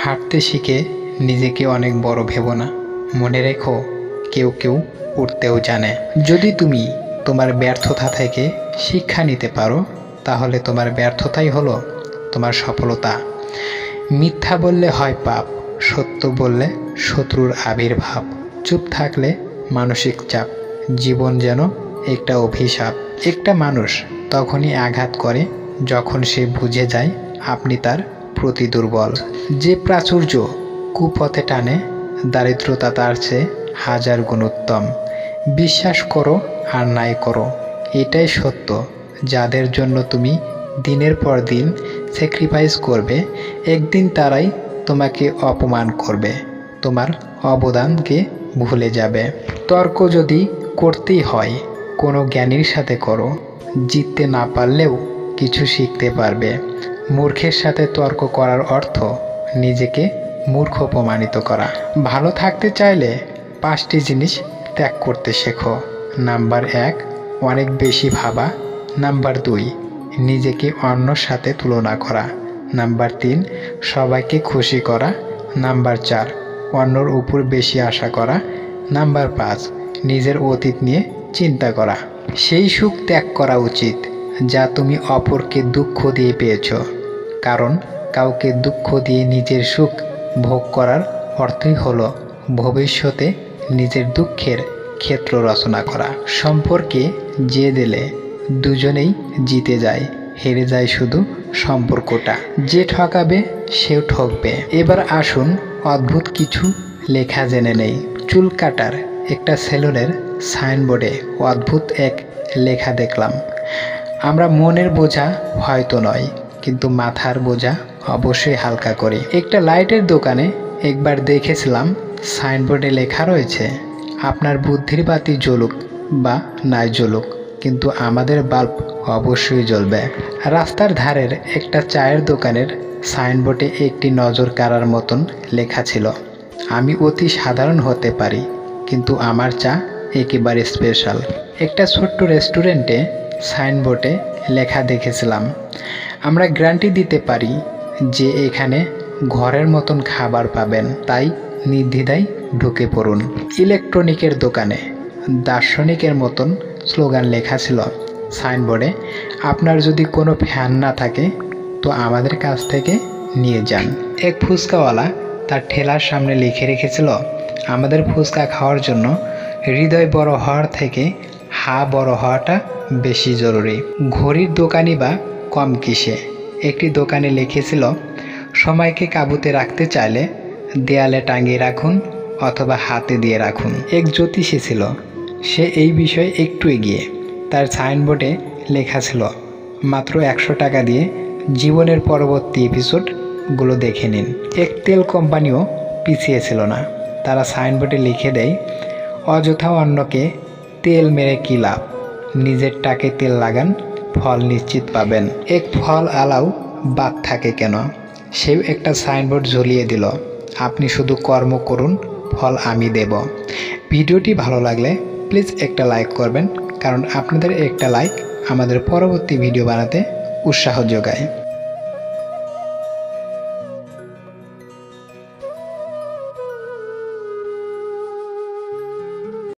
হাঁটতে শিখে নিজেকে অনেক বড় ভেবো না। মনে রেখো, কেউ কেউ উঠতেও জানে। যদি তুমি তোমার ব্যর্থতা থেকে শিক্ষা নিতে পারো, তাহলে তোমার ব্যর্থতাই হলো তোমার সফলতা। মিথ্যা বললে হয় পাপ, সত্য বললে শত্রুর আবির্ভাব। চুপ থাকলে মানসিক চাপ, জীবন যেন একটা অভিশাপ। একটা মানুষ তখনই আঘাত করে যখন সে বুঝে যায় আপনি তার প্রতি দুর্বল। যে প্রাচুর্য কুপথে টানে, দারিদ্রতা তার চেয়ে হাজার গুণ উত্তম। বিশ্বাস করো আর নাই করো, এটাই সত্য। যাদের জন্য তুমি দিনের পর দিন স্যাক্রিফাইস করবে, একদিন তারাই তোমাকে অপমান করবে, তোমার অবদানকে ভুলে যাবে। তর্ক যদি করতেই হয়, কোনো জ্ঞানীর সাথে করো। জিততে না পারলেও কিছু শিখতে পারবে। মূর্খের সাথে তর্ক করার অর্থ নিজেকে মূর্খ প্রমাণিত করা। ভালো থাকতে চাইলে 5টি জিনিস ত্যাগ করতে শেখো। নাম্বার 1, অনেক বেশি ভাবা। নাম্বার 2, নিজেকে অন্যর সাথে তুলনা করা। নাম্বার 3, সবাইকে খুশি করা। নাম্বার 4, অন্যর উপর বেশি আশা করা। নাম্বার 5, নিজের অতীত নিয়ে চিন্তা করা। সেই সুখ ত্যাগ করা উচিত যা তুমি অপরকে দুঃখ দিয়ে পেয়েছ, কারণ কাউকে দুঃখ দিয়ে নিজের সুখ ভোগ করার অর্থই হলো ভবিষ্যতে নিজের দুঃখের ক্ষেত্র রচনা করা। সম্পর্কে যে দিলে দুজনেই জিতে যায়, হেরে যায় শুধু সম্পর্কটা। যে ঠকাবে সেও ঠকবে। এবার আসুন অদ্ভুত কিছু লেখা জেনে নেই। চুল কাটার একটা সেলুনের সাইনবোর্ডে অদ্ভুত এক লেখা দেখলাম, আমরা মনের বোঝা হয়তো নয়, কিন্তু মাথার বোঝা অবশ্যই হালকা করি। একটা লাইটের দোকানে একবার দেখেছিলাম, সাইনবোর্ডে লেখা রয়েছে, আপনার বুদ্ধির বাতি জ্বলুক বা নাই জ্বলুক, কিন্তু আমাদের বাল্ব অবশ্যই জ্বলবে। রাস্তার ধারের একটা চায়ের দোকানের সাইনবোর্ডে একটি নজর কাড়ার মতন লেখা ছিল, আমি অতি সাধারণ হতে পারি, কিন্তু আমার চা একেবারে স্পেশাল। একটা ছোট্ট রেস্টুরেন্টে সাইনবোর্ডে লেখা দেখেছিলাম, আমরা গ্যারান্টি দিতে পারি যে এখানে ঘরের মতন খাবার পাবেন, তাই নির্দ্বিধায় ঢুকে পড়ুন। ইলেকট্রনিকের দোকানে দার্শনিকের মতন স্লোগান লেখা ছিল সাইনবোর্ডে, আপনার যদি কোনো ফ্যান না থাকে তো আমাদের কাছ থেকে নিয়ে যান। এক ফুচকাওয়ালা তার ঠেলার সামনে লিখে রেখেছিল, আমাদের ফুচকা খাওয়ার জন্য হৃদয় বড় হওয়ার থেকে হা বড় হওয়াটা বেশি জরুরি। ঘড়ির দোকানই বা কম কিসে। একটি দোকানে লিখেছিল, সময়কে কাবুতে রাখতে চাইলে দেয়ালে টাঙিয়ে রাখুন অথবা হাতে দিয়ে রাখুন। এক জ্যোতিষী ছিল, সে এই বিষয়ে একটু এগিয়ে। তার সাইনবোর্ডে লেখা ছিল, মাত্র 100 টাকা দিয়ে জীবনের পরবর্তী এপিসোডগুলো দেখে নিন। এক তেল কোম্পানিও পিছিয়ে ছিল না, তারা সাইনবোর্ডে লিখে দেয়, অযথা অন্যকে তেল মেরে কী লাভ, নিজের টাকে তেল লাগান, ফল নিশ্চিত পাবেন। এক ফল আলাও বাদ থাকে কেন, সেও একটা সাইনবোর্ড ঝুলিয়ে দিল, আপনি শুধু কর্ম করুন, ফল আমি দেব। ভিডিওটি ভালো লাগলে প্লিজ একটা লাইক করবেন, কারণ আপনাদের একটা লাইক আমাদের পরবর্তী ভিডিও বানাতে উৎসাহ যোগায়।